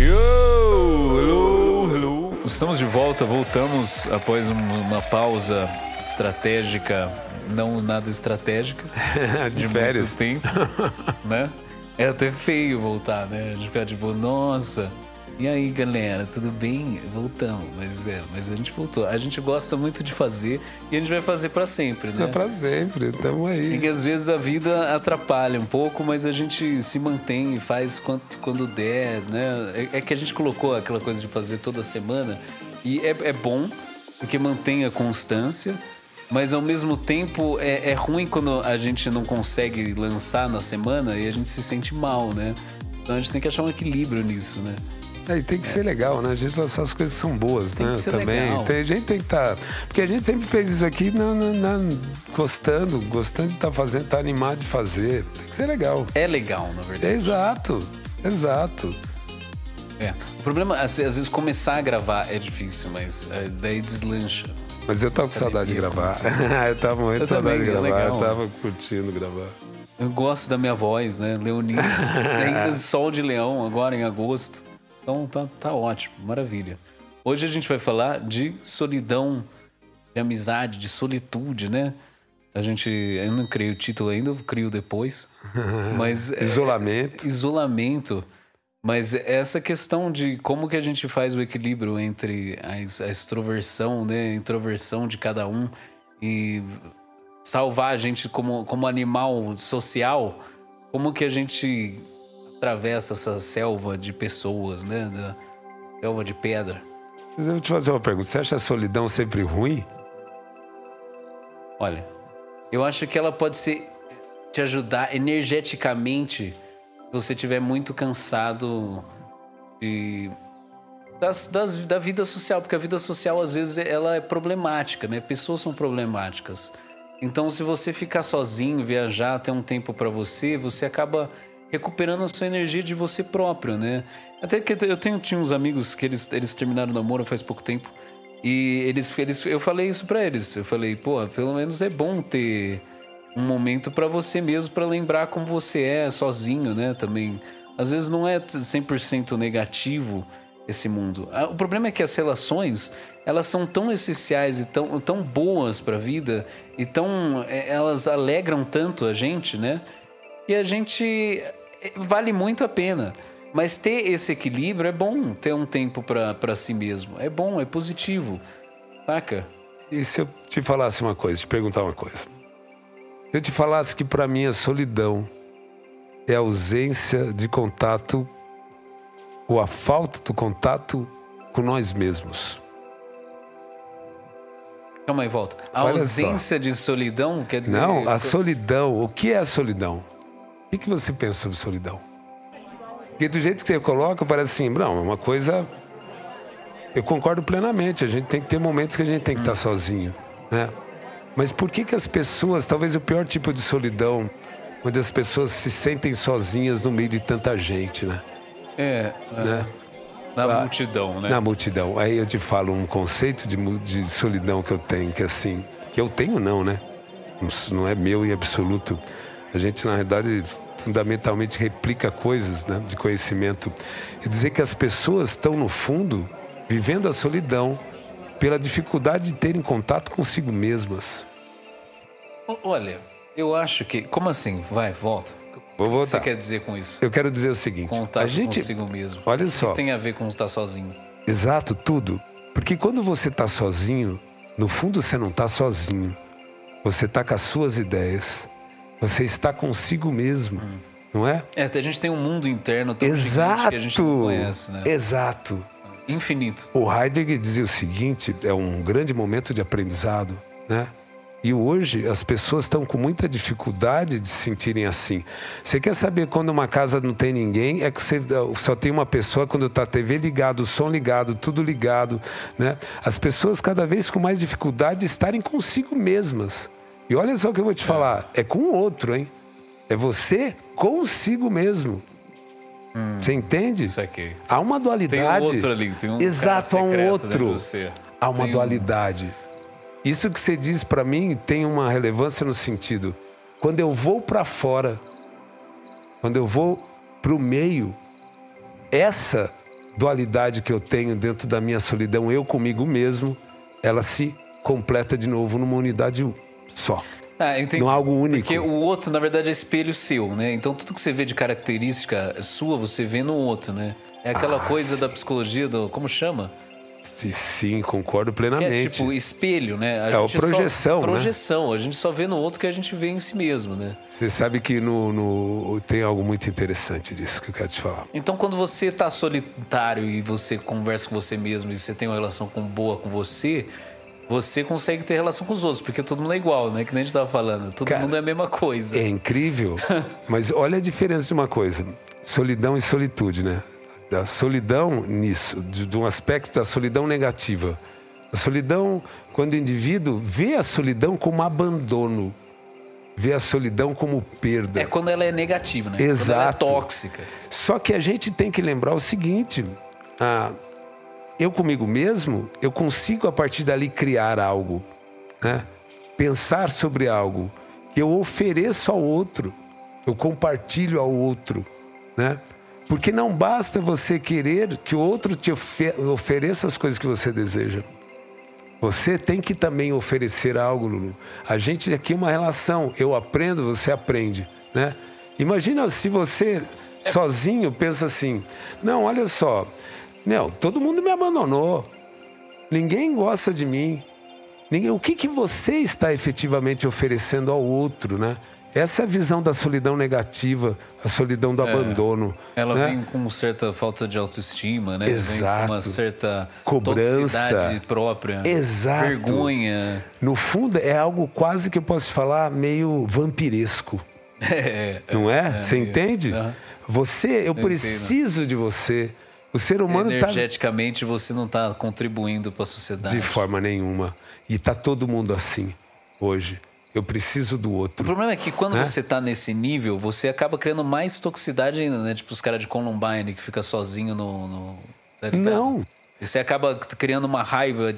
Yo, hello, hello. Estamos de volta, voltamos após uma pausa estratégica, não nada estratégica, de férias. muito tempo, né? É até feio voltar, né? A gente fica tipo, nossa, e aí galera, tudo bem? Voltamos, mas a gente voltou. A gente gosta muito de fazer e a gente vai fazer pra sempre, né? É pra sempre, tamo aí. E que às vezes a vida atrapalha um pouco, mas a gente se mantém e faz quando der, né? É que a gente colocou aquela coisa de fazer toda semana e é bom, porque mantém a constância, mas ao mesmo tempo é ruim quando a gente não consegue lançar na semana e a gente se sente mal, né? Então a gente tem que achar um equilíbrio nisso, né? E tem que ser legal, né? A gente lançar as coisas que são boas, Tem né? que ser Também. legal. A gente tem que estar. Porque a gente sempre fez isso aqui gostando de estar fazendo, estar animado de fazer. Tem que ser legal. É legal, na verdade. Exato. O problema, às vezes, começar a gravar é difícil, mas daí deslancha. Mas eu tava com saudade de gravar. Eu tava morrendo de saudade de gravar. Eu tava curtindo gravar. Eu gosto da minha voz, né? Leonino. Ainda Sol de Leão, agora em agosto. Então tá ótimo, maravilha. Hoje a gente vai falar de solidão, de amizade, de solitude, né? Eu não criei o título ainda, eu crio depois. Mas Isolamento. Isolamento. Mas essa questão de como que a gente faz o equilíbrio entre a extroversão, né? A introversão de cada um e salvar a gente como animal social, como que a gente atravessa essa selva de pessoas, né? Da selva de pedra. Mas eu vou te fazer uma pergunta. Você acha a solidão sempre ruim? Olha, eu acho que ela pode te ajudar energeticamente se você estiver muito cansado da vida social, porque a vida social às vezes ela é problemática, né? Pessoas são problemáticas. Então, se você ficar sozinho, viajar, ter um tempo para você acaba recuperando a sua energia de você próprio, né? Até que tinha uns amigos que eles terminaram o namoro faz pouco tempo e eu falei isso para eles. Eu falei, pô, pelo menos é bom ter um momento para você mesmo, para lembrar como você é sozinho, né? Também, às vezes não é 100% negativo esse mundo. O problema é que as relações, elas são tão essenciais e tão boas para a vida e elas alegram tanto a gente, né? E a gente vale muito a pena. Mas ter esse equilíbrio é bom, ter um tempo para si mesmo. É bom, é positivo, saca? E se eu te falasse uma coisa, te perguntar uma coisa? Se eu te falasse que para mim a solidão é a ausência de contato ou a falta do contato com nós mesmos. Calma aí, volta. A ausência de solidão quer dizer... Não, a solidão. O que é a solidão? O que você pensa sobre solidão? Porque do jeito que você coloca, parece assim, não, é uma coisa... Eu concordo plenamente, a gente tem que ter momentos que a gente tem que estar sozinho, né? Mas por que as pessoas, talvez o pior tipo de solidão, onde as pessoas se sentem sozinhas no meio de tanta gente, né? Né? Na multidão, né? Na multidão. Aí eu te falo um conceito de solidão que eu tenho, que assim... Que eu tenho não, né? Não é meu em absoluto. A gente, na verdade, fundamentalmente replica coisas, né, de conhecimento. E dizer que as pessoas estão, no fundo, vivendo a solidão pela dificuldade de terem contato consigo mesmas. Olha, eu acho que... Como assim? Vai, volta. Vou voltar. O que você quer dizer com isso? Eu quero dizer o seguinte. Contato consigo mesmo. Olha só. O que tem a ver com estar sozinho? Exato, tudo. Porque quando você está sozinho, no fundo você não está sozinho. Você está com as suas ideias. Você está consigo mesmo, não é? A gente tem um mundo interno tão gigante que a gente não conhece, né? Exato. Infinito. O Heidegger dizia o seguinte, é um grande momento de aprendizado, né? E hoje as pessoas estão com muita dificuldade de se sentirem assim. Você quer saber quando uma casa não tem ninguém? É que você só tem uma pessoa quando está a TV ligado, o som ligado, tudo ligado, né? As pessoas cada vez com mais dificuldade de estarem consigo mesmas. E olha só o que eu vou te falar, é com o outro, hein? É você consigo mesmo. Você entende? Isso aqui. Há uma dualidade. Tem um outro ali, tem um exato, há um outro. Há uma tem dualidade. Isso que você diz para mim tem uma relevância no sentido, quando eu vou para fora, quando eu vou para o meio, essa dualidade que eu tenho dentro da minha solidão, eu comigo mesmo, ela se completa de novo numa unidade só. Não algo único. Porque o outro, na verdade, é espelho seu, né? Então, tudo que você vê de característica sua, você vê no outro, né? É aquela coisa da psicologia do... Como chama? Sim, concordo plenamente. Que é tipo espelho, né? A projeção, né? Projeção. A gente só vê no outro que a gente vê em si mesmo, né? Você sabe que tem algo muito interessante disso que eu quero te falar. Então, quando você tá solitário e você conversa com você mesmo e você tem uma relação boa com você... Você consegue ter relação com os outros, porque todo mundo é igual, né? Que nem a gente tava falando. Todo mundo é a mesma coisa. É incrível. Mas olha a diferença de uma coisa. Solidão e solitude, né? A solidão nisso, de um aspecto da solidão negativa. A solidão, quando o indivíduo vê a solidão como abandono. Vê a solidão como perda. É quando ela é negativa, né? Exato. Quando ela é tóxica. Só que a gente tem que lembrar o seguinte... Eu comigo mesmo, eu consigo a partir dali criar algo, né? Pensar sobre algo que eu ofereço ao outro, eu compartilho ao outro, né? Porque não basta você querer que o outro te ofereça as coisas que você deseja. Você tem que também oferecer algo, Lulu. A gente aqui é uma relação, eu aprendo, você aprende, né? Imagina se você sozinho pensa assim, não, olha só... Não, todo mundo me abandonou. Ninguém gosta de mim. O que você está efetivamente oferecendo ao outro, né? Essa é a visão da solidão negativa, a solidão do abandono. Ela né? vem com certa falta de autoestima, né? Exato. Vem com uma certa cobrança toxicidade própria. Exato. Vergonha. No fundo, é algo quase que eu posso falar meio vampiresco. Não é? Você entende? Eu preciso de você. O ser humano energeticamente você não está contribuindo para a sociedade. De forma nenhuma. E está todo mundo assim hoje. Eu preciso do outro. O problema é que quando você está nesse nível, você acaba criando mais toxicidade ainda, né? Tipo os caras de Columbine que fica sozinho no tá ligado? Não. E você acaba criando uma raiva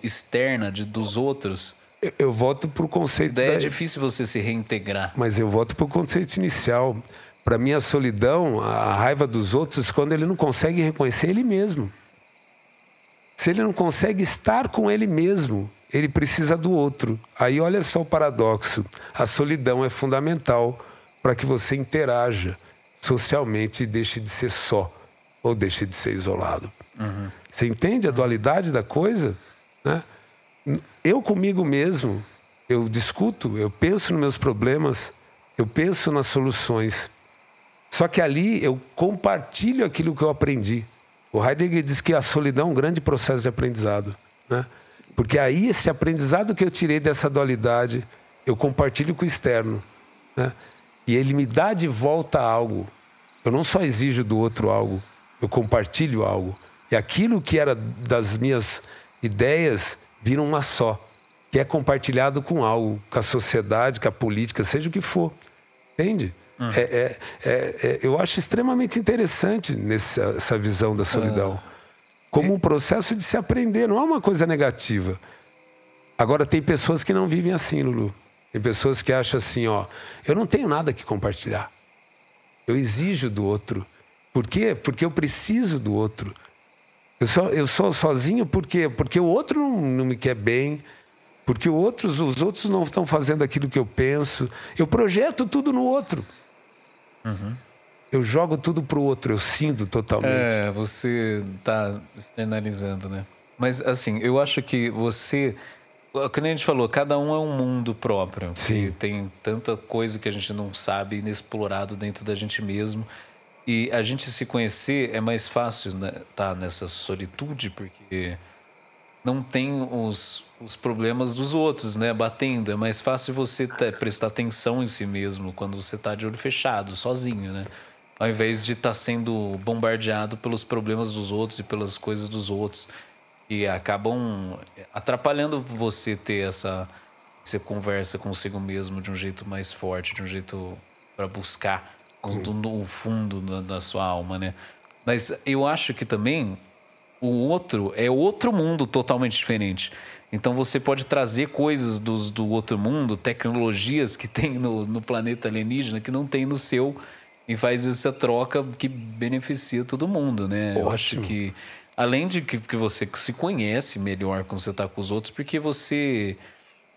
externa dos outros. Eu volto pro conceito... É difícil você se reintegrar. Mas eu volto pro conceito inicial. Para mim, a solidão, a raiva dos outros, quando ele não consegue reconhecer ele mesmo. Se ele não consegue estar com ele mesmo, ele precisa do outro. Aí olha só o paradoxo. A solidão é fundamental para que você interaja socialmente e deixe de ser só ou deixe de ser isolado. Você entende a dualidade da coisa? Né? Eu comigo mesmo, eu discuto, eu penso nos meus problemas, eu penso nas soluções. Só que ali eu compartilho aquilo que eu aprendi. O Heidegger diz que a solidão é um grande processo de aprendizado, né? Porque aí esse aprendizado que eu tirei dessa dualidade, eu compartilho com o externo, né? E ele me dá de volta algo. Eu não só exijo do outro algo, eu compartilho algo. E aquilo que era das minhas ideias vira uma só, que é compartilhado com algo, com a sociedade, com a política, seja o que for. Entende? Eu acho extremamente interessante essa visão da solidão. Como um processo de se aprender, não é uma coisa negativa. Agora, tem pessoas que não vivem assim, Lulu. Tem pessoas que acham assim, ó, eu não tenho nada que compartilhar. Eu exijo do outro. Por quê? Porque eu preciso do outro. Eu sou sozinho porque o outro não me quer bem, porque os outros não estão fazendo aquilo que eu penso. Eu projeto tudo no outro. Eu jogo tudo pro outro, eu sinto totalmente. Você tá externalizando, né? Mas, assim, eu acho que você... Como a gente falou, cada um é um mundo próprio. Sim. E tem tanta coisa que a gente não sabe, inexplorado dentro da gente mesmo. E a gente se conhecer é mais fácil, né? Tá nessa solitude, porque não tem os problemas dos outros, né? Batendo. É mais fácil você prestar atenção em si mesmo quando você tá de olho fechado, sozinho, né? Ao invés de estar sendo bombardeado pelos problemas dos outros e pelas coisas dos outros. E acabam atrapalhando você ter essa conversa consigo mesmo de um jeito mais forte, de um jeito para buscar no fundo da sua alma, né? Mas eu acho que também o outro é outro mundo totalmente diferente. Então você pode trazer coisas do outro mundo, tecnologias que tem no planeta alienígena que não tem no seu, e faz essa troca que beneficia todo mundo, né? Ótimo. Eu acho que, além de que você se conhece melhor quando você tá com os outros, porque você...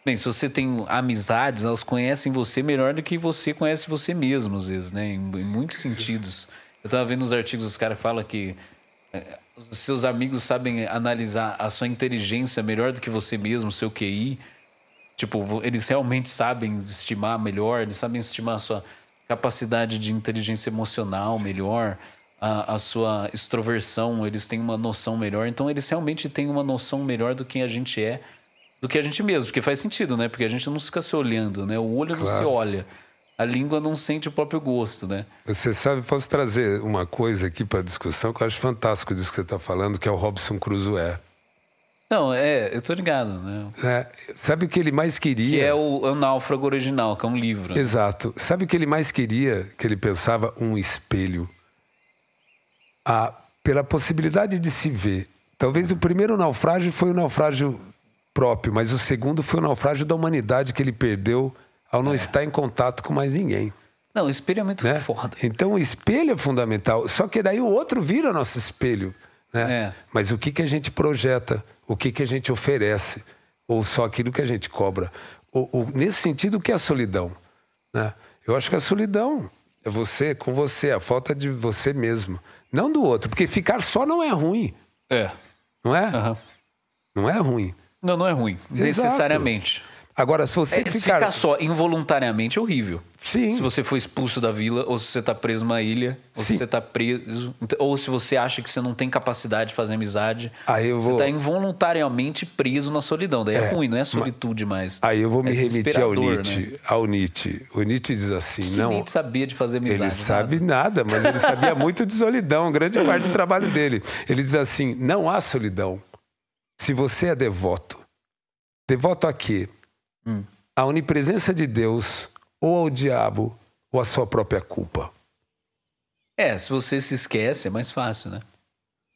Bem, se você tem amizades, elas conhecem você melhor do que você conhece você mesmo, às vezes, né? Em muitos sentidos. Eu tava vendo os artigos, os caras falam que os seus amigos sabem analisar a sua inteligência melhor do que você mesmo, o seu QI. Tipo, eles realmente sabem estimar melhor, eles sabem estimar a sua capacidade de inteligência emocional melhor, a sua extroversão, eles têm uma noção melhor. Então, eles realmente têm uma noção melhor do que a gente é, do que a gente mesmo. Porque faz sentido, né? Porque a gente não fica se olhando, né? O olho não se olha. A língua não sente o próprio gosto, né? Você sabe, posso trazer uma coisa aqui para a discussão que eu acho fantástico disso que você está falando, que é o Robinson Crusoe. Não, eu tô ligado, né? Sabe o que ele mais queria? Que é o Náufrago original, que é um livro. Né? Exato. Sabe o que ele mais queria? Que ele pensava um espelho. Pela possibilidade de se ver. Talvez o primeiro naufrágio foi o naufrágio próprio, mas o segundo foi o naufrágio da humanidade que ele perdeu ao não estar em contato com mais ninguém. Não, o espelho é muito foda. Então o espelho é fundamental. Só que daí o outro vira nosso espelho. Né? Mas o que a gente projeta? O que a gente oferece? Ou só aquilo que a gente cobra? Nesse sentido, o que é a solidão? Né? Eu acho que a solidão é você com você, a falta de você mesmo. Não do outro, porque ficar só não é ruim. Não é? Uhum. Não é ruim. Não é ruim, necessariamente. Agora, se você ficar só involuntariamente é horrível. Sim. Se você for expulso da vila, ou se você está preso numa ilha, ou se você está preso, ou se você acha que você não tem capacidade de fazer amizade, você está involuntariamente preso na solidão. Daí é ruim, não é solitude mais. Aí eu vou me remitir ao Nietzsche. Né? Ao Nietzsche. O Nietzsche diz assim... Que Nietzsche sabia de fazer amizade. Ele sabe nada, mas ele sabia muito de solidão, grande parte do trabalho dele. Ele diz assim, não há solidão se você é devoto. Devoto a quê? A onipresença de Deus, ou ao diabo, ou à sua própria culpa. Se você se esquece, é mais fácil, né?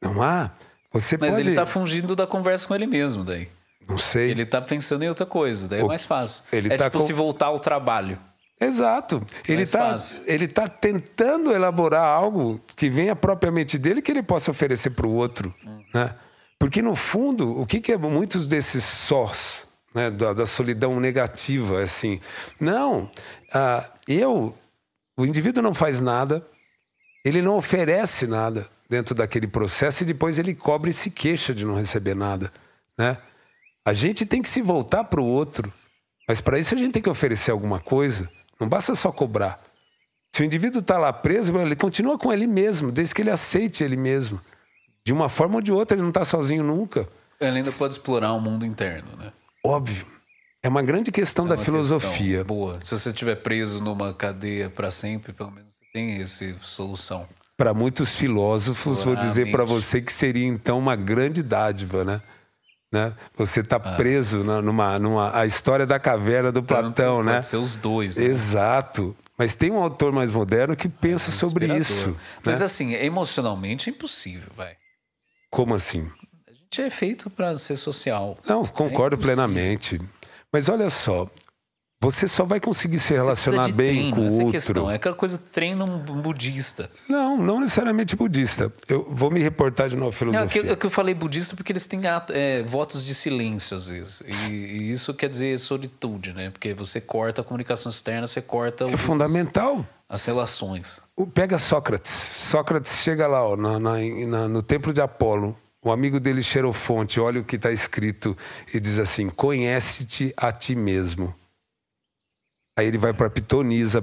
Não há. Mas ele tá fugindo da conversa com ele mesmo, daí. Não sei. Ele tá pensando em outra coisa, daí é mais fácil. Ele tipo se voltar ao trabalho. Exato. Ele tá tentando elaborar algo que venha propriamente dele que ele possa oferecer para o outro. Né? Porque, no fundo, o que é muitos desses sós... Né, da solidão negativa, assim. Não, o indivíduo não faz nada, ele não oferece nada dentro daquele processo e depois ele cobra e se queixa de não receber nada, né? A gente tem que se voltar para o outro, mas para isso a gente tem que oferecer alguma coisa, não basta só cobrar. Se o indivíduo está lá preso, ele continua com ele mesmo, desde que ele aceite ele mesmo. De uma forma ou de outra, ele não está sozinho nunca. Ele ainda pode explorar o mundo interno, né? Óbvio. É uma grande questão da filosofia. Boa. Se você estiver preso numa cadeia para sempre, pelo menos você tem essa solução. Para muitos filósofos, vou dizer para você que seria então uma grande dádiva, né? Você está preso a história da caverna do Platão, né? Pode ser os dois. Né? Exato. Mas tem um autor mais moderno que pensa sobre isso. Mas né? assim, emocionalmente é impossível, vai. Como assim? É feito para ser social. Não, concordo plenamente. Mas olha só, você só vai conseguir se relacionar bem com o outro. Questão. É aquela coisa treino budista. Não necessariamente budista. Eu vou me reportar de novo à filosofia. É que eu falei budista porque eles têm votos de silêncio às vezes. E isso quer dizer solitude, né? Porque você corta a comunicação externa, você corta... É fundamental. As relações. Pega Sócrates. Sócrates chega lá no templo de Apolo. O amigo dele, Xenofonte, olha o que está escrito e diz assim, conhece-te a ti mesmo. Aí ele vai para a Pitonisa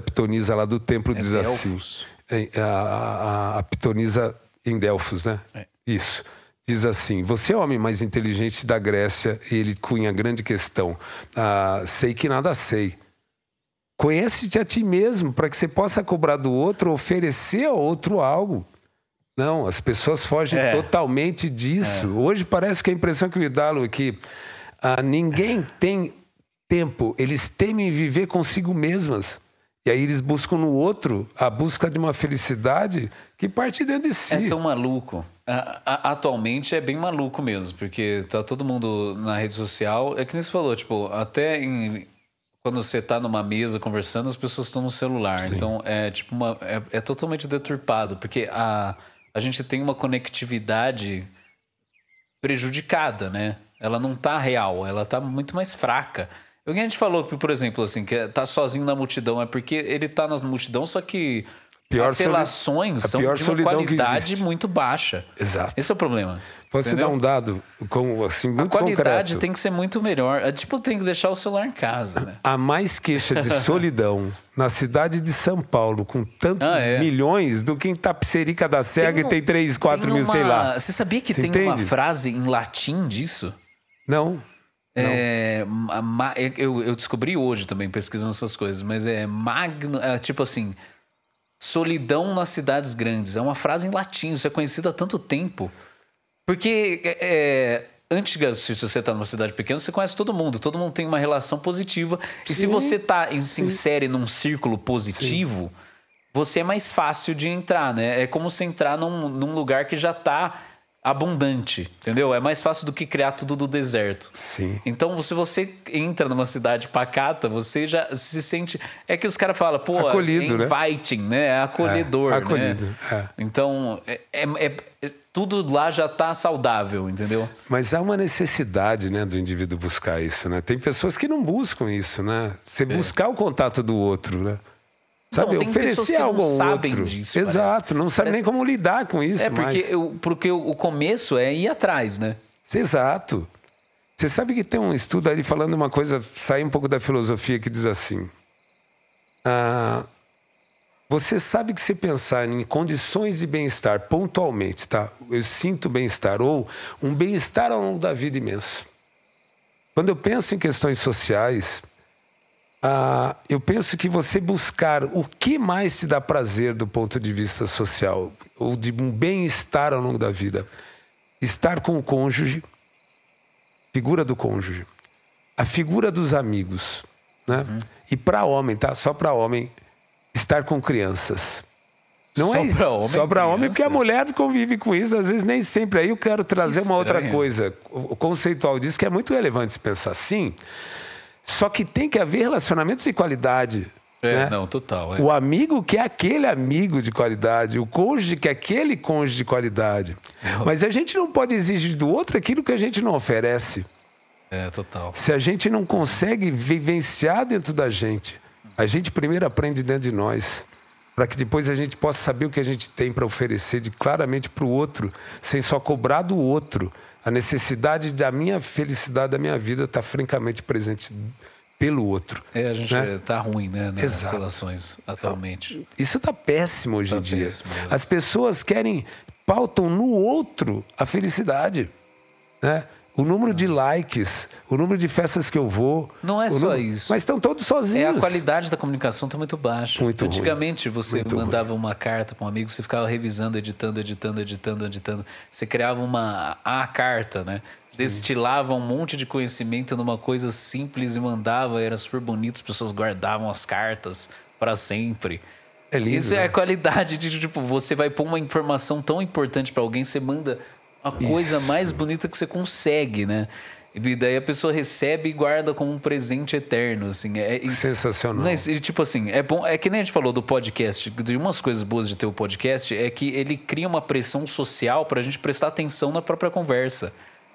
lá do templo diz Delfos. assim... A Pitonisa em Delfos, né? Isso. Diz assim, você é o homem mais inteligente da Grécia e ele cunha a grande questão. Sei que nada sei. Conhece-te a ti mesmo para que você possa cobrar do outro, oferecer ao outro algo. Não, as pessoas fogem totalmente disso. Hoje parece que a impressão que me dá, Lu, é que ninguém tem tempo. Eles temem viver consigo mesmas. E aí eles buscam no outro a busca de uma felicidade que parte dentro de si. É tão maluco. Atualmente é bem maluco mesmo, porque tá todo mundo na rede social. É que nem você falou, tipo, até quando você tá numa mesa conversando, as pessoas estão no celular. Sim. Então, é tipo é totalmente deturpado, porque a gente tem uma conectividade prejudicada, né? Ela não tá real, ela tá muito mais fraca. O que a gente falou, por exemplo, assim, que tá sozinho na multidão, é porque ele tá na multidão, só que as relações são de uma qualidade muito baixa. Exato. Esse é o problema. Posso dar um dado assim, muito concreto? A qualidade tem que ser muito melhor. Tipo, tem que deixar o celular em casa, né? Há mais queixa de solidão na cidade de São Paulo, com tantos milhões, do que em Tapicerica da Serra, que tem 3, 4 mil, sei lá. Você sabia que tem uma frase em latim disso? Não. Eu descobri hoje também, pesquisando essas coisas, mas tipo assim, solidão nas cidades grandes. É uma frase em latim, isso é conhecido há tanto tempo. Porque antes, se você está numa cidade pequena, você conhece todo mundo tem uma relação positiva. E se você se insere num círculo positivo, você é mais fácil de entrar, né? É como se entrar num lugar que já está abundante, entendeu? É mais fácil do que criar tudo do deserto. Sim. Então, se você entra numa cidade pacata, você já se sente... É que os caras falam, pô, acolhido, inviting, né? É acolhedor, acolhido, né? Então, tudo lá já tá saudável, entendeu? Mas há uma necessidade, né, do indivíduo buscar isso, né? Tem pessoas que não buscam isso, né? Você buscar o contato do outro, né? Sabe, tem oferecer algo ao sabem outro. Disso, exato, não sabe nem como lidar com isso. Porque o começo é ir atrás, né? Exato. Você sabe que tem um estudo ali falando uma coisa, sai um pouco da filosofia, que diz assim: você sabe que se pensar em condições de bem-estar pontualmente, tá? Eu sinto bem-estar, ou um bem-estar ao longo da vida imenso. Quando eu penso em questões sociais, eu penso que você buscar o que mais te dá prazer do ponto de vista social, ou de um bem-estar ao longo da vida. Estar com o cônjuge, figura do cônjuge, a figura dos amigos, né? E para homem, tá? Só para homem, estar com crianças. Não só para homem, porque a mulher convive com isso, às vezes nem sempre. Aí eu quero trazer uma outra coisa conceitual disso, que é muito relevante se pensar assim. Só que tem que haver relacionamentos de qualidade. Né? Não, total. O amigo que é aquele amigo de qualidade, o cônjuge que é aquele cônjuge de qualidade. Mas a gente não pode exigir do outro aquilo que a gente não oferece. Total. Se a gente não consegue vivenciar dentro da gente, a gente primeiro aprende dentro de nós, para que depois a gente possa saber o que a gente tem para oferecer claramente para o outro, sem só cobrar do outro. A necessidade da minha felicidade, da minha vida, está francamente presente pelo outro. A gente está ruim, né? Nas relações atualmente. Isso está péssimo hoje em dia. As pessoas pautam no outro a felicidade, né? O número de likes, o número de festas que eu vou. Não é só isso. Mas estão todos sozinhos. A qualidade da comunicação está muito baixa. Muito Antigamente, ruim. você mandava uma carta para um amigo, você ficava revisando, editando. Você criava a carta, né? Destilava um monte de conhecimento numa coisa simples e mandava, era super bonito, as pessoas guardavam as cartas para sempre. É lindo, isso é a qualidade de, tipo, você vai pôr uma informação tão importante para alguém, você manda a coisa mais bonita que você consegue, né? E daí a pessoa recebe e guarda como um presente eterno, assim. Sensacional. Mas, tipo assim, é bom. É que nem a gente falou do podcast. De umas coisas boas de ter o podcast é que ele cria uma pressão social pra gente prestar atenção na própria conversa.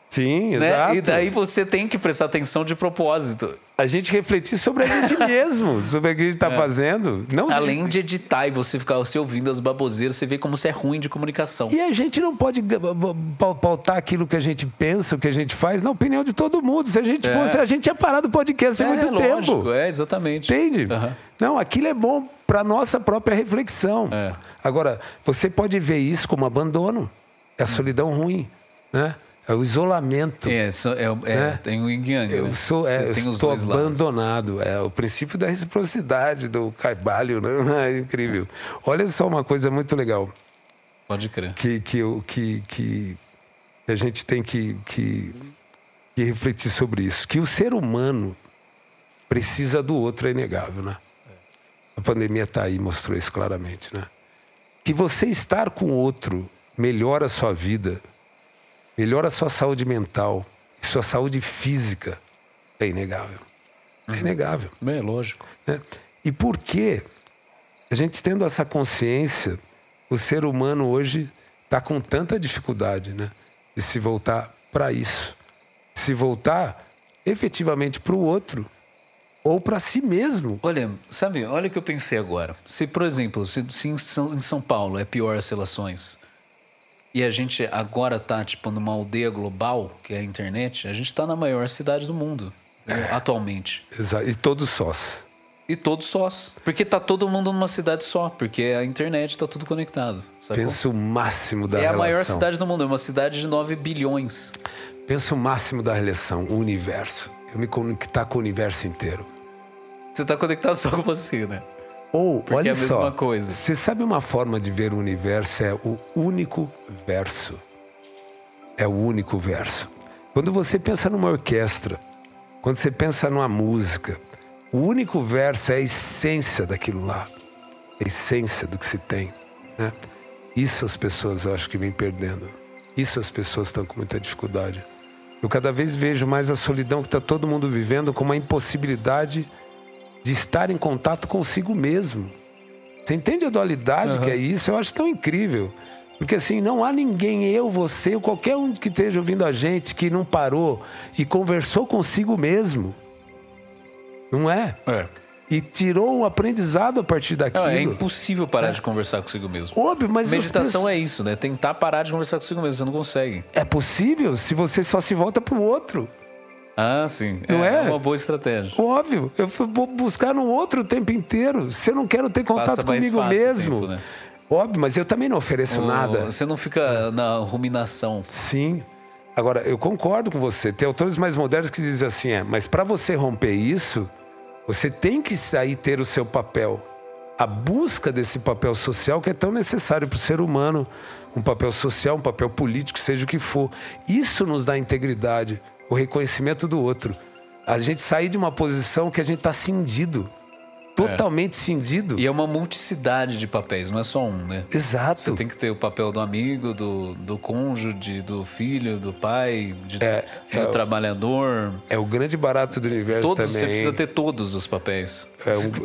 Sim, né? exato. E daí você tem que prestar atenção de propósito. A gente refletir sobre a gente mesmo, sobre o que a gente está fazendo. Não... Além de editar e você ficar se ouvindo as baboseiras, você vê como você é ruim de comunicação. E a gente não pode pautar aquilo que a gente pensa, o que a gente faz, na opinião de todo mundo. Se a gente fosse, a gente tinha parado o podcast há muito tempo. Exatamente. Entende? Uhum. Não, aquilo é bom para nossa própria reflexão. Agora, você pode ver isso como abandono. É a solidão ruim, né? É o isolamento. Né? Tem o yin yang. Eu estou abandonado. É o princípio da reciprocidade, do Cabalho, né? É incrível. Olha só uma coisa muito legal. Pode crer. Que a gente tem que refletir sobre isso. Que o ser humano precisa do outro, é inegável, né? A pandemia está aí, mostrou isso claramente, né? Que você estar com o outro melhora a sua vida, melhora a sua saúde mental e sua saúde física, é inegável. É inegável. É lógico. Né? E por que a gente tendo essa consciência, o ser humano hoje está com tanta dificuldade, né, de se voltar para isso, se voltar efetivamente para o outro ou para si mesmo. Olha, sabe, olha o que eu pensei agora. Se, por exemplo, se em São Paulo é pior as relações e a gente agora está tipo numa aldeia global, que é a internet, a gente está na maior cidade do mundo, atualmente. Exato. E todos sós. E todos sós. Porque tá todo mundo numa cidade só. Porque a internet tá tudo conectado. Sabe? Pensa o máximo da relação. É a maior cidade do mundo. É uma cidade de 9 bilhões. Pensa o máximo da relação, o universo. Eu me conectar com o universo inteiro. Você tá conectado só com você, né? Ou, porque olha é a mesma só, coisa. Você sabe uma forma de ver o universo? É o único verso. É o único verso. Quando você pensa numa orquestra, quando você pensa numa música, o único verso é a essência daquilo lá. A essência do que se tem. Né? Isso as pessoas, eu acho que vêm perdendo. Isso as pessoas estão com muita dificuldade. Eu cada vez vejo mais a solidão que está todo mundo vivendo como a impossibilidade de estar em contato consigo mesmo. Você entende a dualidade que é isso? Eu acho tão incrível. Porque assim, não há ninguém, eu, você, ou qualquer um que esteja ouvindo a gente, que não parou e conversou consigo mesmo. Não é? E tirou um aprendizado a partir daquilo. É impossível parar de conversar consigo mesmo. Óbvio, mas meditação é isso, né? Tentar parar de conversar consigo mesmo, você não consegue. É possível se você só se volta pro outro. Ah, sim. Não é? É uma boa estratégia. Óbvio. Eu vou buscar no outro o tempo inteiro. Se eu não quero ter contato comigo mesmo. Tempo, né? Óbvio, mas eu também não ofereço nada. Você não fica na ruminação. Sim. Agora, eu concordo com você. Tem autores mais modernos que dizem assim, mas para você romper isso, você tem que sair ter o seu papel. A busca desse papel social que é tão necessário para o ser humano. Um papel social, um papel político, seja o que for. Isso nos dá integridade, o reconhecimento do outro. A gente sair de uma posição que a gente está cindido. Totalmente cindido. E é uma multiplicidade de papéis, não é só um, né? Exato. Você tem que ter o papel do amigo, do cônjuge, do filho, do pai, do trabalhador. É o grande barato do universo todos, também. Você precisa ter todos os papéis.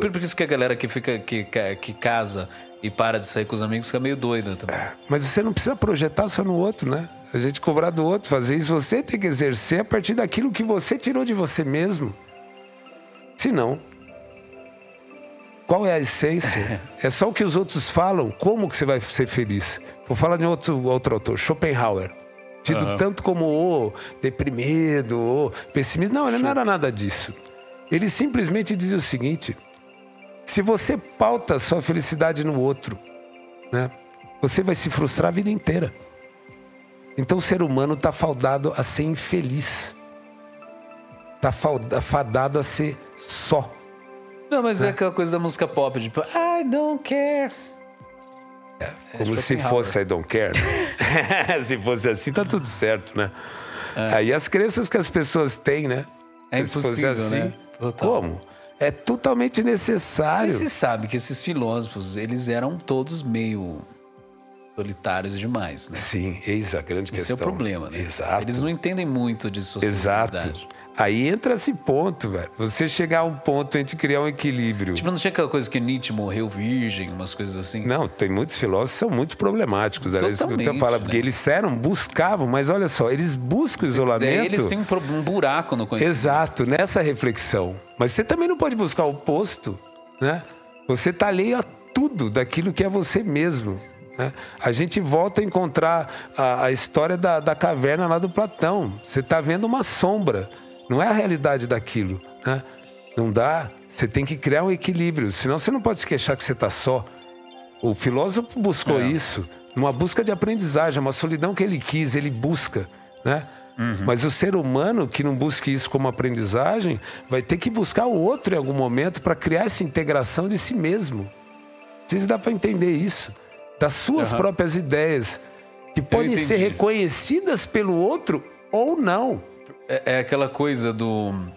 Por isso que a galera que casa e para de sair com os amigos fica meio doida também. Mas você não precisa projetar só no outro, né? A gente cobrar do outro, fazer isso. Você tem que exercer a partir daquilo que você tirou de você mesmo. Se não... Qual é a essência? É só o que os outros falam. Como que você vai ser feliz? Vou falar de outro autor, Schopenhauer. Tido tanto como o deprimido, o pessimista. Não, ele não era nada disso. Ele simplesmente dizia o seguinte: se você pauta a sua felicidade no outro, né, você vai se frustrar a vida inteira. Então o ser humano está fadado a ser infeliz. Está fadado a ser só. Não, mas é aquela coisa da música pop, tipo, I don't care. Como se fosse I don't care. Se fosse assim, tá tudo certo, né? Aí as crenças que as pessoas têm, né? É impossível, assim, né? Total. Como? É totalmente necessário. Mas você sabe que esses filósofos, eles eram todos meio solitários demais, né? Sim, eis a grande questão. Esse é o problema, né? Exato. Eles não entendem muito de sociedade. Exato. Aí entra esse ponto, velho. Você chegar a um ponto entre criar um equilíbrio. Tipo, não tinha aquela coisa que Nietzsche morreu virgem, umas coisas assim? Não, tem muitos filósofos que são muito problemáticos. Totalmente, eu falo, porque eles buscavam, mas olha só, eles buscam isolamento. Eles têm um buraco no conhecimento. Exato, nessa reflexão. Mas você também não pode buscar o oposto, né? Você está alheio a tudo daquilo que é você mesmo. Né? A gente volta a encontrar a história da caverna lá do Platão. Você está vendo uma sombra. Não é a realidade daquilo, né? Não dá. Você tem que criar um equilíbrio. Senão você não pode se queixar que você está só. O filósofo buscou isso. Uma busca de aprendizagem, uma solidão que ele quis, ele busca, né? Mas o ser humano que não busque isso como aprendizagem vai ter que buscar o outro em algum momento para criar essa integração de si mesmo. Não sei se dá para entender isso. Das suas próprias ideias, que podem ser reconhecidas pelo outro ou não. É aquela coisa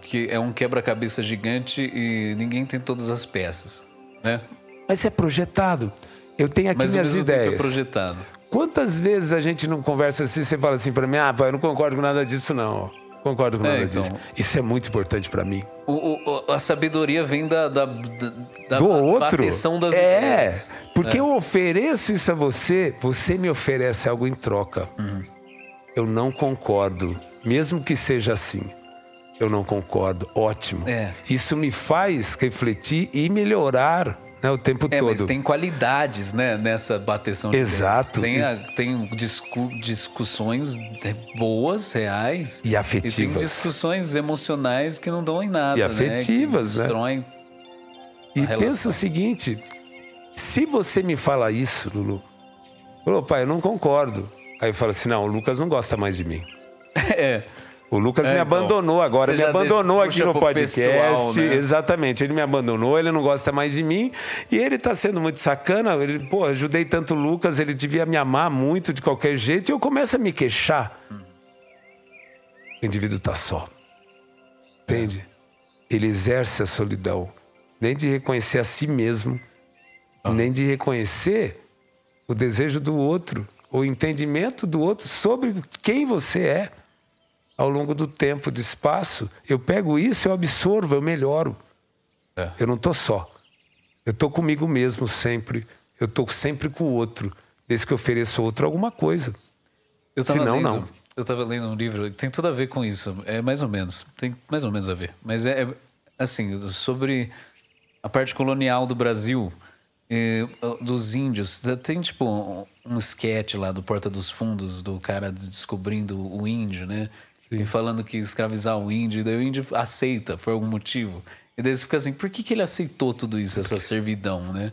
que é um quebra-cabeça gigante e ninguém tem todas as peças, né? Mas é projetado. Eu tenho aqui minhas ideias. É projetado. Quantas vezes a gente não conversa assim, você fala assim para mim, pai, eu não concordo com nada disso não. Concordo com nada disso. Isso é muito importante para mim. A sabedoria vem da do outro. Bateção das ideias. Porque eu ofereço isso a você, você me oferece algo em troca. Eu não concordo, mesmo que seja assim. Eu não concordo, ótimo. Isso me faz refletir e melhorar, né, o tempo todo. Mas tem qualidades, né, nessa bateção de Exato. ideias. Tem discussões boas, reais. E afetivas. E tem discussões emocionais que não dão em nada. E afetivas, que destroem E pensa o seguinte, se você me fala isso, Lulu, falou, pai, eu não concordo. Aí eu falo assim, não, o Lucas não gosta mais de mim. O Lucas me abandonou agora, me abandonou aqui no podcast. Pessoal, né? Exatamente, ele me abandonou, ele não gosta mais de mim e ele tá sendo muito sacana. Ele, ajudei tanto o Lucas, ele devia me amar muito de qualquer jeito. E eu começo a me queixar. O indivíduo tá só. Entende? Ele exerce a solidão. Nem de reconhecer a si mesmo, nem de reconhecer o desejo do outro, o entendimento do outro sobre quem você é. Ao longo do tempo, do espaço, eu pego isso, eu absorvo, eu melhoro. Eu não estou só. Eu estou comigo mesmo sempre. Eu estou sempre com o outro, desde que eu ofereço ao outro alguma coisa. Eu estava lendo um livro que tem tudo a ver com isso. É mais ou menos. Tem mais ou menos a ver. Mas é assim, sobre a parte colonial do Brasil, dos índios. Tem tipo um sketch lá do Porta dos Fundos, do cara descobrindo o índio, né? E falando que escravizar o índio, e daí o índio aceita por algum motivo. E daí você fica assim, por que ele aceitou tudo isso, essa servidão, né?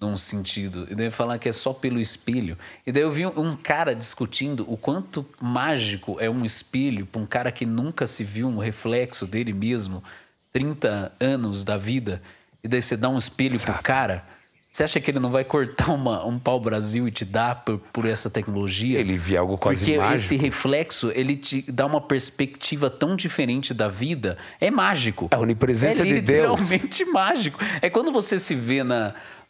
Num sentido. E daí falar que é só pelo espelho. E daí eu vi um cara discutindo o quanto mágico é um espelho para um cara que nunca se viu um reflexo dele mesmo, 30 anos da vida, e daí você dá um espelho pro cara. Você acha que ele não vai cortar um pau-brasil e te dar por essa tecnologia? Ele vê algo quase mágico. Porque esse reflexo, ele te dá uma perspectiva tão diferente da vida. É mágico. A onipresença de Deus. É literalmente mágico. É quando você se vê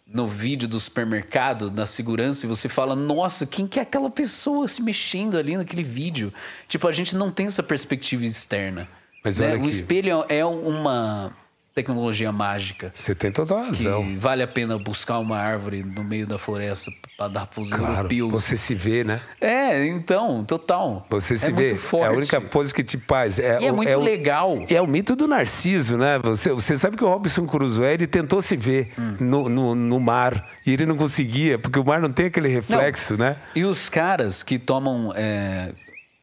no vídeo do supermercado, na segurança, e você fala, nossa, quem que é aquela pessoa se mexendo ali naquele vídeo? Tipo, a gente não tem essa perspectiva externa. Mas né? olha aqui. O espelho é uma tecnologia mágica. Você tem toda a razão. Que vale a pena buscar uma árvore no meio da floresta para dar para os europeus. Você se vê, né? Então, total. Você se vê. Muito forte. É a única coisa que te faz. E é muito legal. É o mito do Narciso, né? Você sabe que o Robinson Crusoe, ele tentou se ver no mar e ele não conseguia, porque o mar não tem aquele reflexo, né? E os caras que tomam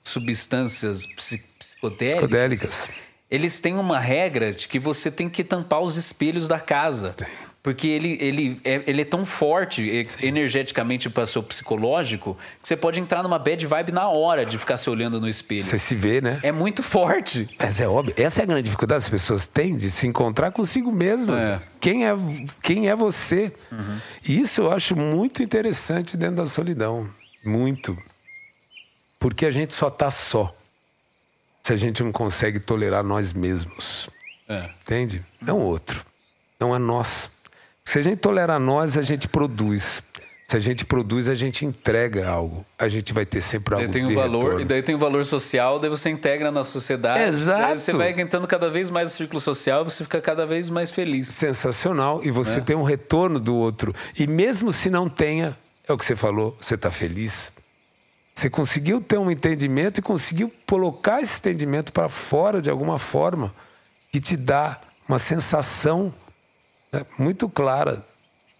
substâncias psicodélicas, eles têm uma regra de que você tem que tampar os espelhos da casa. Sim. Porque ele é tão forte energeticamente para o seu psicológico que você pode entrar numa bad vibe na hora de ficar se olhando no espelho. Você se vê, né? É muito forte. Mas é óbvio. Essa é a grande dificuldade que as pessoas têm de se encontrar consigo mesmas. Quem é você? E isso eu acho muito interessante dentro da solidão. Muito. Porque a gente só está só se a gente não consegue tolerar nós mesmos. Entende? Não o outro. Não a nós. Se a gente tolerar nós, a gente produz. Se a gente produz, a gente entrega algo. A gente vai ter sempre algo de retorno. E daí tem o valor social, daí você integra na sociedade. Exato. Daí você vai entrando cada vez mais no círculo social, você fica cada vez mais feliz. Sensacional. E você tem um retorno do outro. E mesmo se não tenha, é o que você falou, você está feliz. Você conseguiu ter um entendimento e conseguiu colocar esse entendimento para fora de alguma forma que te dá uma sensação, né, muito clara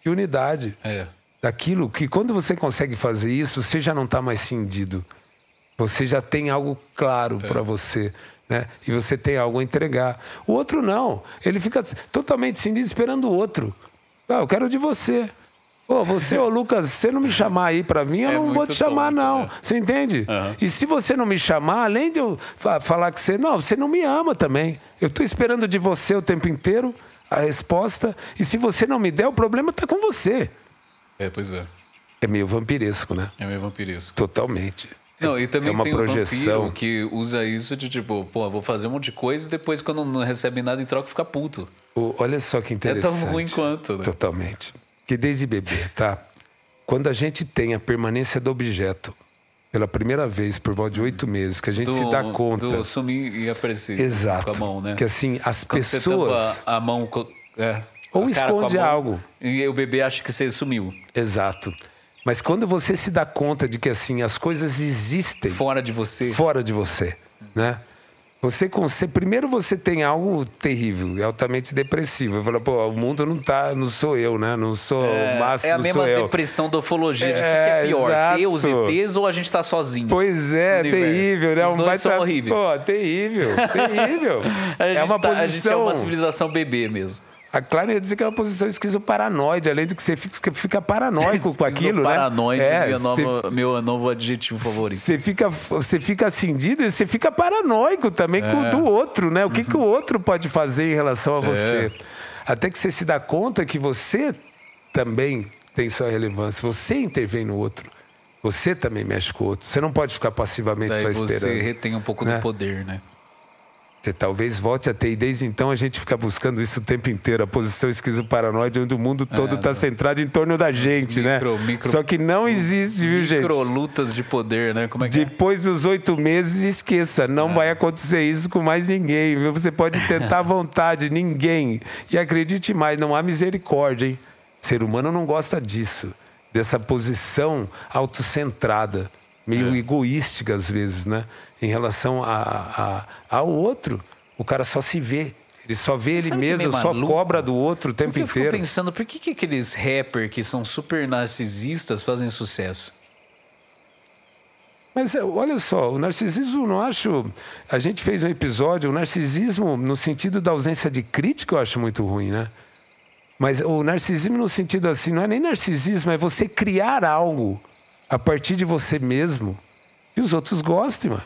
de unidade. Daquilo que quando você consegue fazer isso, você já não está mais cindido. Você já tem algo claro para você, né? E você tem algo a entregar. O outro não. Ele fica totalmente cindido esperando o outro. Eu quero de você. Você, Lucas, se você não me chamar aí pra mim, eu não vou te chamar, não. Né? Você entende? E se você não me chamar, além de eu falar que você não me ama também. Eu tô esperando de você o tempo inteiro a resposta. E se você não me der, o problema tá com você. Pois é. É meio vampiresco, né? É meio vampiresco. Totalmente. Não, e também uma tem projeção. O vampiro que usa isso de tipo, vou fazer um monte de coisa e depois quando não recebe nada em troca fica puto. Olha só que interessante. É tão ruim quanto, né? Totalmente. Que desde bebê, tá? Quando a gente tem a permanência do objeto pela primeira vez, por volta de 8 meses, que a gente se dá conta... Do sumir e aparecer. Exato. Com a mão, né? Que assim, as Quando pessoas... você tampa a mão... ou a esconde mão, algo. E o bebê acha que você sumiu. Exato. Mas quando você se dá conta de que assim, as coisas existem... Fora de você. Fora de você, né? Primeiro você tem algo terrível, é altamente depressivo. Eu falo, pô, o mundo não sou eu, né? Não sou o máximo, é a mesma depressão da ufologia. De que é pior, exato. ter os ETs ou a gente tá sozinho? Pois é, terrível, né? Os dois são horríveis. Pô, terrível. É uma posição... A gente é uma civilização bebê mesmo. A Clara ia dizer que é uma posição esquizoparanoide, além do que você fica paranoico com aquilo, né? Paranoide meu novo adjetivo favorito. Você fica acendido e você fica paranoico também do outro, né? O que o outro pode fazer em relação a você. Até que você se dá conta que você também tem sua relevância. Você intervém no outro. Você também mexe com o outro. Você não pode ficar passivamente só esperando. Você retém um pouco do poder, né? Você talvez volte a ter, e desde então a gente fica buscando isso o tempo inteiro, a posição esquizoparanoide, onde o mundo todo está centrado em torno da gente, né? Só que não existe, viu, gente? Microlutas de poder, né? Como é que Depois dos 8 meses, esqueça, não vai acontecer isso com mais ninguém, viu? Você pode tentar à vontade, ninguém. E acredite mais, não há misericórdia, hein? O ser humano não gosta disso, dessa posição autocentrada, meio egoística às vezes, né? Em relação ao outro, o cara só se vê. Ele só vê ele mesmo, só cobra do outro o tempo inteiro. Eu fico pensando, por que aqueles rappers que são super narcisistas fazem sucesso? Mas olha só, o narcisismo não acho... A gente fez um episódio, o narcisismo no sentido da ausência de crítica eu acho muito ruim, né? Mas o narcisismo no sentido assim, não é nem narcisismo, é você criar algo a partir de você mesmo e os outros gostem, mano.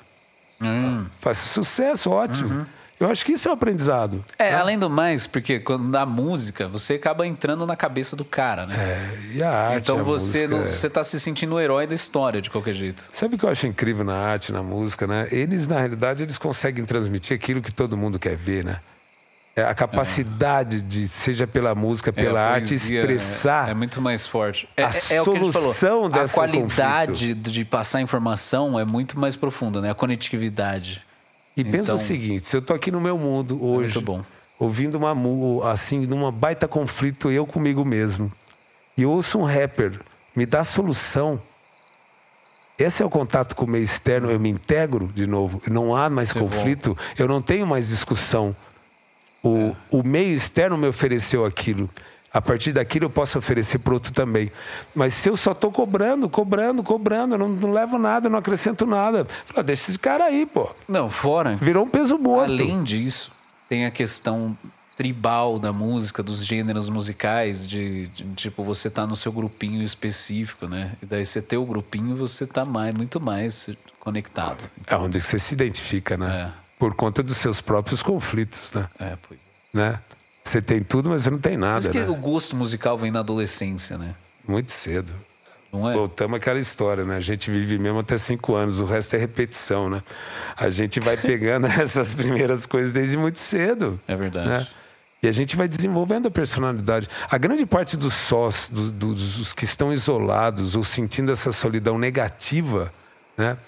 Faça sucesso, ótimo. Eu acho que isso é um aprendizado. Além do mais, porque na música você acaba entrando na cabeça do cara, né? E a arte, então você tá se sentindo o herói da história de qualquer jeito. Sabe o que eu acho incrível na arte, na música, né? Eles, na realidade, eles conseguem transmitir aquilo que todo mundo quer ver, né? A capacidade de, seja pela música, pela arte, expressar... É muito mais forte. A solução dessa qualidade de passar informação é muito mais profunda, né? A conectividade. E pensa o seguinte, se eu tô aqui no meu mundo hoje, ouvindo numa baita conflito, eu comigo mesmo, e ouço um rapper, me dá solução. Esse é o contato com o meio externo, eu me integro de novo, não há mais conflito, eu não tenho mais discussão. O meio externo me ofereceu aquilo. A partir daquilo eu posso oferecer para o outro também. Mas se eu só estou cobrando, eu não levo nada, não acrescento nada. Fala, deixa esse cara aí, pô. Não, fora. Virou um peso morto. Além disso, tem a questão tribal da música, dos gêneros musicais, de tipo, você tá no seu grupinho específico, né? E daí você ter o grupinho, você tá muito mais conectado. Então, onde você se identifica, né? Por conta dos seus próprios conflitos, né? Pois é. Né? Você tem tudo, mas você não tem nada, que né? O gosto musical vem na adolescência, né? Muito cedo. Não é? Voltamos àquela história, né? A gente vive mesmo até 5 anos, o resto é repetição, né? A gente vai pegando essas primeiras coisas desde muito cedo. É verdade. Né? E a gente vai desenvolvendo a personalidade. A grande parte dos sós, dos que estão isolados ou sentindo essa solidão negativa, né?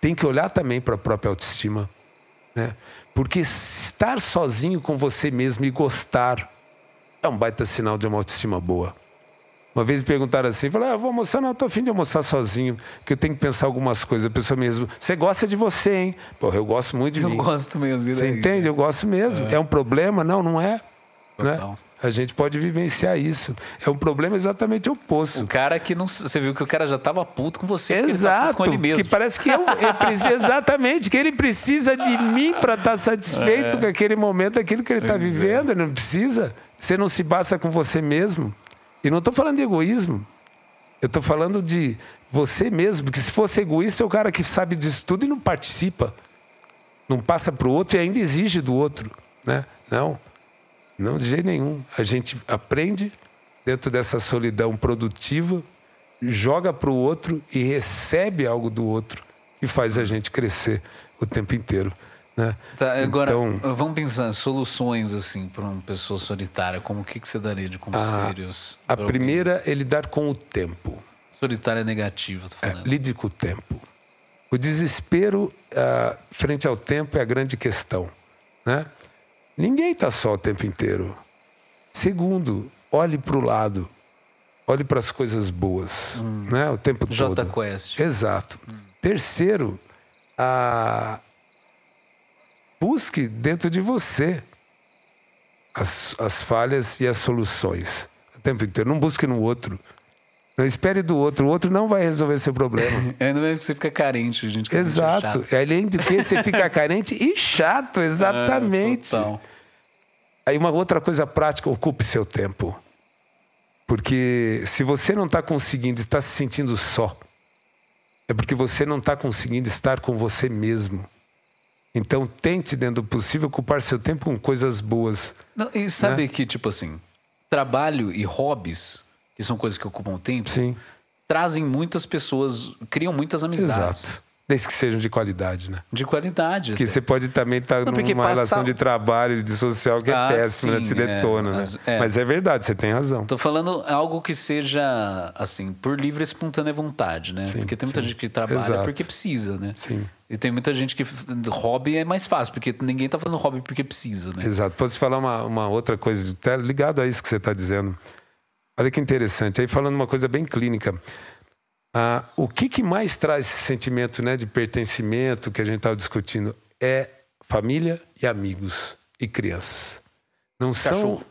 Tem que olhar também para a própria autoestima. Né? Porque estar sozinho com você mesmo e gostar é um baita sinal de uma autoestima boa. Uma vez me perguntaram assim, falei, vou almoçar, não, estou a fim de almoçar sozinho, porque eu tenho que pensar algumas coisas. A pessoa mesmo, você gosta de você, hein? Pô, eu gosto muito de mim. Eu gosto mesmo. Você entende? Eu gosto mesmo. É um problema? Não, não é. Né? A gente pode vivenciar isso. É um problema exatamente oposto. O cara que não... Você viu que o cara já estava puto com você. Exato. Ele tá puto com ele mesmo. Que parece que exatamente, que ele precisa de mim para estar satisfeito com aquele momento, aquilo que ele está vivendo. Ele não precisa. Você não se basta com você mesmo. E não estou falando de egoísmo. Eu estou falando de você mesmo. Porque se fosse egoísta, é o cara que sabe disso tudo e não participa. Não passa para o outro e ainda exige do outro. Né? Não, de jeito nenhum. A gente aprende dentro dessa solidão produtiva, joga para o outro e recebe algo do outro e faz a gente crescer o tempo inteiro. Né? Tá, agora, vamos pensar em soluções assim para uma pessoa solitária. Como o que você daria de conselhos? A primeira é lidar com o tempo. Solitária é negativa, tô falando. Lide com o tempo. O desespero frente ao tempo é a grande questão, né? Ninguém está só o tempo inteiro. Segundo, olhe para o lado. Olhe para as coisas boas, né? O tempo todo. J Quest. Exato. Terceiro, busque dentro de você as falhas e as soluções. O tempo inteiro. Não busque no outro. Não espere do outro. O outro não vai resolver seu problema. Ainda mais que você fica carente, gente. Exato. Além de que você fica carente e chato, exatamente. Total. Aí uma outra coisa prática, ocupe seu tempo. Porque se você não está conseguindo, está se sentindo só, é porque você não está conseguindo estar com você mesmo. Então tente, dentro do possível, ocupar seu tempo com coisas boas. Não, e sabe, né? que, tipo assim, trabalho e hobbies, que são coisas que ocupam tempo, Sim. trazem muitas pessoas, criam muitas amizades. Exato. Desde que sejam de qualidade, né? De qualidade. Porque até. você pode também estar numa relação de trabalho, de social, que é péssima, né? sim, Te detona, né? Mas é verdade, você tem razão. Tô falando algo que seja, assim, por livre e espontânea vontade, né? Sim, porque tem muita gente que trabalha Exato. porque precisa, né? Sim. E tem muita gente que hobby é mais fácil, porque ninguém tá fazendo hobby porque precisa, né? Exato. Posso falar uma outra coisa, até ligado a isso que você está dizendo? Olha que interessante. Aí falando uma coisa bem clínica. O que mais traz esse sentimento, né, de pertencimento que a gente estava discutindo é família e amigos e crianças. Não Cachorro. são...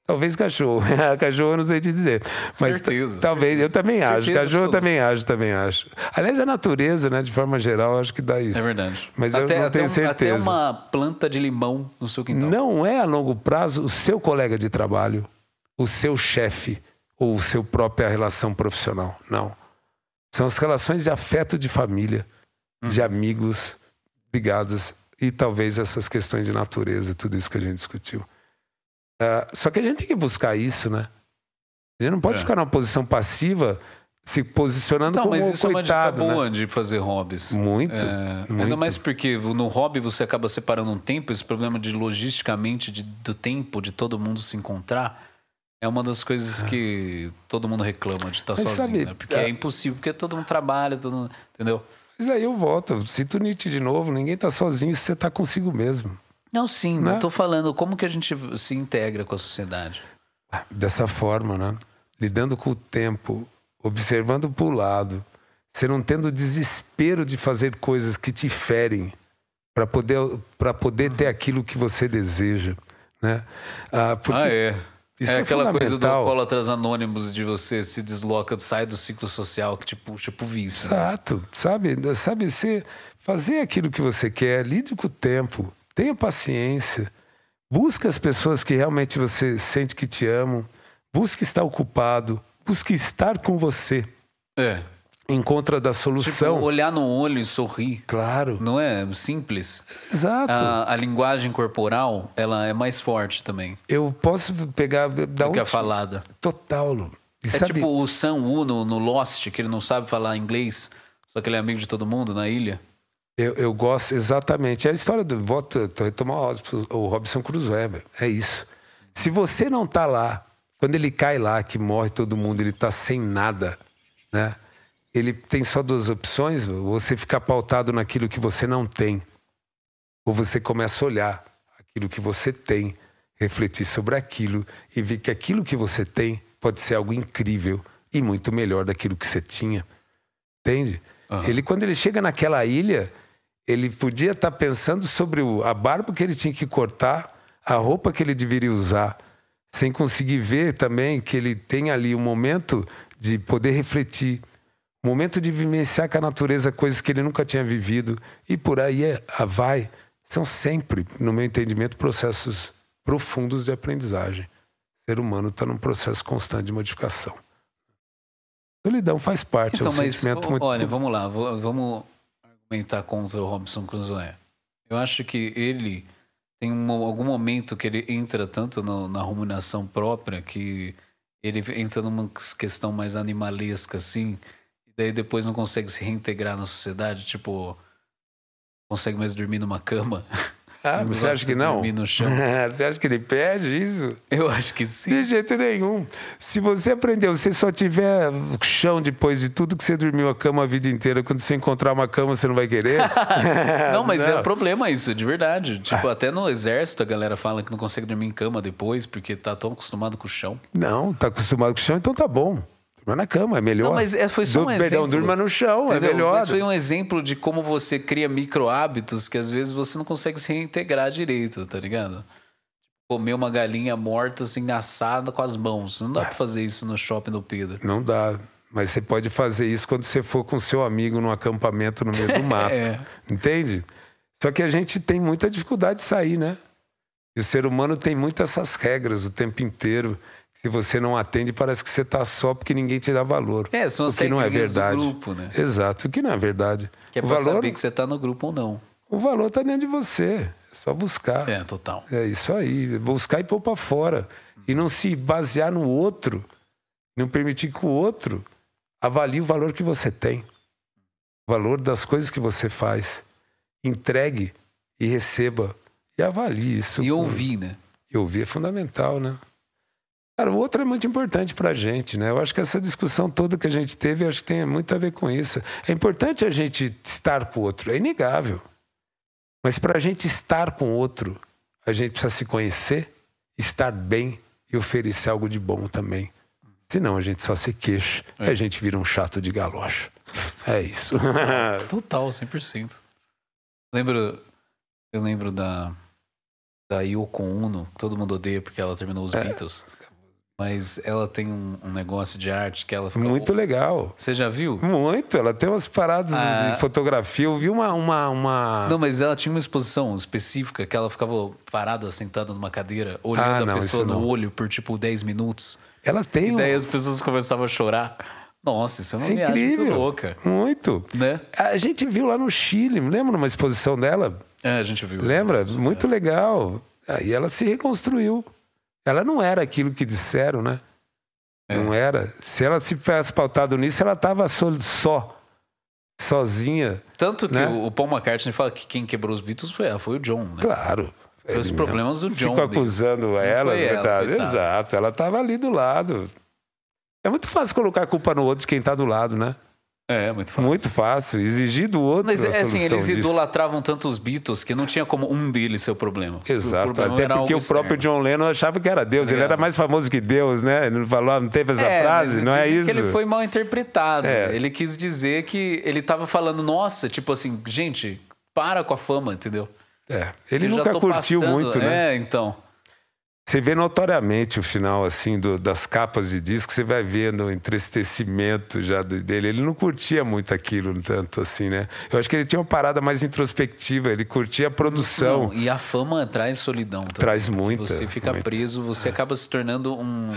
Talvez cachorro. Cachorro eu não sei te dizer. Mas certeza. Talvez, certeza. eu também acho. Certeza Cachorro eu absoluta. também acho. Aliás, a natureza, né, de forma geral, acho que dá isso. É verdade. Mas eu não tenho certeza. Até uma planta de limão no seu quintal. Não é a longo prazo o seu colega de trabalho, o seu chefe ou a sua própria relação profissional. Não. São as relações de afeto de família, de amigos ligados e talvez essas questões de natureza, tudo isso que a gente discutiu. Só que a gente tem que buscar isso, né? A gente não pode ficar numa posição passiva se posicionando como mas isso coitado, é uma dica boa né? de fazer hobbies. Muito. Ainda mais porque no hobby você acaba separando um tempo, esse problema de logisticamente do tempo, de todo mundo se encontrar, é uma das coisas que todo mundo reclama de estar Mas sozinho, sabe, né? Porque é impossível, porque todo mundo trabalha, todo mundo, entendeu? Mas aí eu volto, eu cito Nietzsche de novo, ninguém está sozinho se você está consigo mesmo. Não, sim, Né? eu tô falando como que a gente se integra com a sociedade. Dessa forma, né? Lidando com o tempo, observando para o lado, você não tendo desespero de fazer coisas que te ferem para poder ter aquilo que você deseja, né? Porque isso é aquela coisa do fundamental. Alcoólatras Anônimos, de você se desloca, sai do ciclo social que te puxa pro vício. Né? Exato, sabe, você fazer aquilo que você quer, lide com o tempo, tenha paciência, busque as pessoas que realmente você sente que te amam, busque estar ocupado, busque estar com você. Encontra da solução. Tipo, olhar no olho e sorrir. Claro. Não é simples? Exato. A linguagem corporal, ela é mais forte também Eu posso pegar do que a falada. Total, Lu. E É tipo o Sam-Woo no Lost, que ele não sabe falar inglês, só que ele é amigo de todo mundo na ilha. Eu gosto, exatamente. É a história do... Tô retomar o Robinson Crusoe, velho. É isso. Se você não tá lá, quando ele cai lá, que morre todo mundo, ele tá sem nada, né? Ele tem só duas opções: você ficar pautado naquilo que você não tem, ou você começa a olhar aquilo que você tem, refletir sobre aquilo e ver que aquilo que você tem pode ser algo incrível e muito melhor daquilo que você tinha. Entende? Ele, quando ele chega naquela ilha, ele podia estar pensando sobre a barba que ele tinha que cortar, a roupa que ele deveria usar, sem conseguir ver também que ele tem ali um momento de poder refletir, um momento de vivenciar com a natureza coisas que ele nunca tinha vivido, e por aí vai. São sempre, no meu entendimento, processos profundos de aprendizagem. O ser humano está num processo constante de modificação. Solidão faz parte, Então, é um sentimento muito... Olha, vamos lá, vamos argumentar contra o Robinson Crusoe. Eu acho que ele tem algum momento que ele entra tanto na ruminação própria que ele entra numa questão mais animalesca, assim, e daí depois não consegue se reintegrar na sociedade, tipo, consegue mais dormir numa cama. Ah, você acha que não? Dormir no chão. Você acha que ele perde isso? Eu acho que sim. De jeito nenhum. Se você aprendeu, se só tiver chão depois de tudo que você dormiu a cama a vida inteira, quando você encontrar uma cama, você não vai querer? Não, mas é problema isso, de verdade. Tipo, até no exército a galera fala que não consegue dormir em cama depois, porque tá tão acostumado com o chão. Não, tá acostumado com o chão, então tá bom. Durma na cama, é melhor. Não, mas foi só um exemplo. Perdão, durma no chão, entendeu? é melhor. Mas foi um exemplo de como você cria micro hábitos que às vezes você não consegue se reintegrar direito, tá ligado? Comer uma galinha morta, assim, assada com as mãos. Não dá pra fazer isso no shopping do Pedro. Não dá. Mas você pode fazer isso quando você for com seu amigo num acampamento no meio do mato. Entende? Só que a gente tem muita dificuldade de sair, né? E o ser humano tem muitas essas regras o tempo inteiro. Se você não atende, parece que você está só porque ninguém te dá valor. São as o que não é verdade. Do grupo, né? Exato, o que não é verdade. Que é pra saber que você está no grupo ou não. O valor está dentro de você. É só buscar. Total. É isso aí. Buscar e pôr para fora. E não se basear no outro. Não permitir que o outro avalie o valor que você tem. O valor das coisas que você faz. Entregue e receba. E avalie isso. E ouvir, né? E ouvir é fundamental, né? Cara, o outro é muito importante pra gente, né? Eu acho que essa discussão toda que a gente teve, eu acho que tem muito a ver com isso. É importante a gente estar com o outro, é inegável. Mas para a gente estar com o outro, a gente precisa se conhecer, estar bem e oferecer algo de bom também. Senão a gente só se queixa e a gente vira um chato de galocha. É isso. Total, 100%. Eu lembro da Yoko Ono, todo mundo odeia porque ela terminou os Beatles. Mas ela tem um negócio de arte que ela fica... Muito legal. Você já viu? Muito. Ela tem umas paradas de fotografia. Eu vi uma... Não, mas ela tinha uma exposição específica que ela ficava parada, sentada numa cadeira, olhando a pessoa no olho por tipo 10 minutos. Ela tem... E daí as pessoas começavam a chorar. Nossa, isso é uma viagem muito louca. Muito. Né? A gente viu lá no Chile, lembra numa exposição dela? A gente viu. Lembra? Muito legal. Aí ela se reconstruiu. Ela não era aquilo que disseram, né? Não era. Se ela se tivesse pautado nisso, ela estava sozinha. Tanto que o Paul McCartney fala que quem quebrou os Beatles foi o John, né? Claro. Foi os problemas do John. Ficou acusando ela, verdade. Exato. Ela estava ali do lado. É muito fácil colocar a culpa no outro de quem está do lado, né? É, muito fácil. Muito fácil. Exigir do outro. Mas assim, eles idolatravam tanto os Beatles que não tinha como um deles ser o problema. Exato. Até porque o próprio John Lennon achava que era Deus. Ele era mais famoso que Deus, né? Ele não falou, não teve essa frase, não é isso? Que ele foi mal interpretado. Ele quis dizer que ele estava falando, nossa, tipo assim, gente, para com a fama, entendeu? Ele nunca curtiu muito, né? Então. Você vê notoriamente o final assim das capas de disco, você vai vendo o entristecimento já dele. Ele não curtia muito aquilo tanto assim, né? Eu acho que ele tinha uma parada mais introspectiva, ele curtia a produção. Não, e a fama traz solidão também. Traz muita. Você fica preso, você acaba se tornando um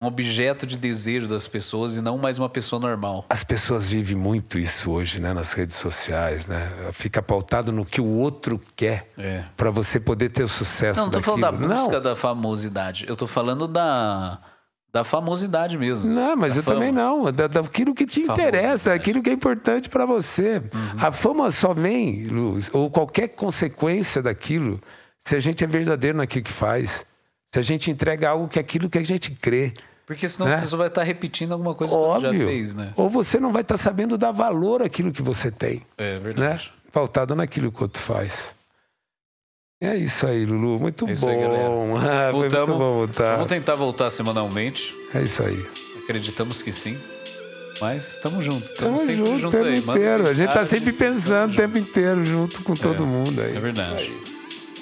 objeto de desejo das pessoas e não mais uma pessoa normal. As pessoas vivem muito isso hoje, né, nas redes sociais, né? Fica pautado no que o outro quer para você poder ter o sucesso daquilo. Não, tô falando da busca da famosidade. Eu tô falando da famosidade mesmo. Não, mas eu também não. Daquilo que te interessa, aquilo que é importante para você. A fama só vem, Luz, ou qualquer consequência daquilo, se a gente é verdadeiro naquilo que faz. Se a gente entrega algo que é aquilo que a gente crê. Porque senão você só vai estar repetindo alguma coisa que você já fez, né? Ou você não vai estar sabendo dar valor àquilo que você tem. É verdade. Né? Pautado naquilo que o outro faz. É isso aí, Lulu. Muito bom. Aí, foi muito bom voltar. Vamos tentar voltar semanalmente. É isso aí. Acreditamos que sim. Mas estamos juntos. Estamos juntos o tempo inteiro. A gente está sempre pensando o tempo inteiro junto com todo mundo aí. É verdade.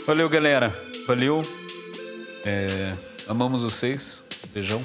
Valeu, galera. Valeu. Amamos vocês. Beijão.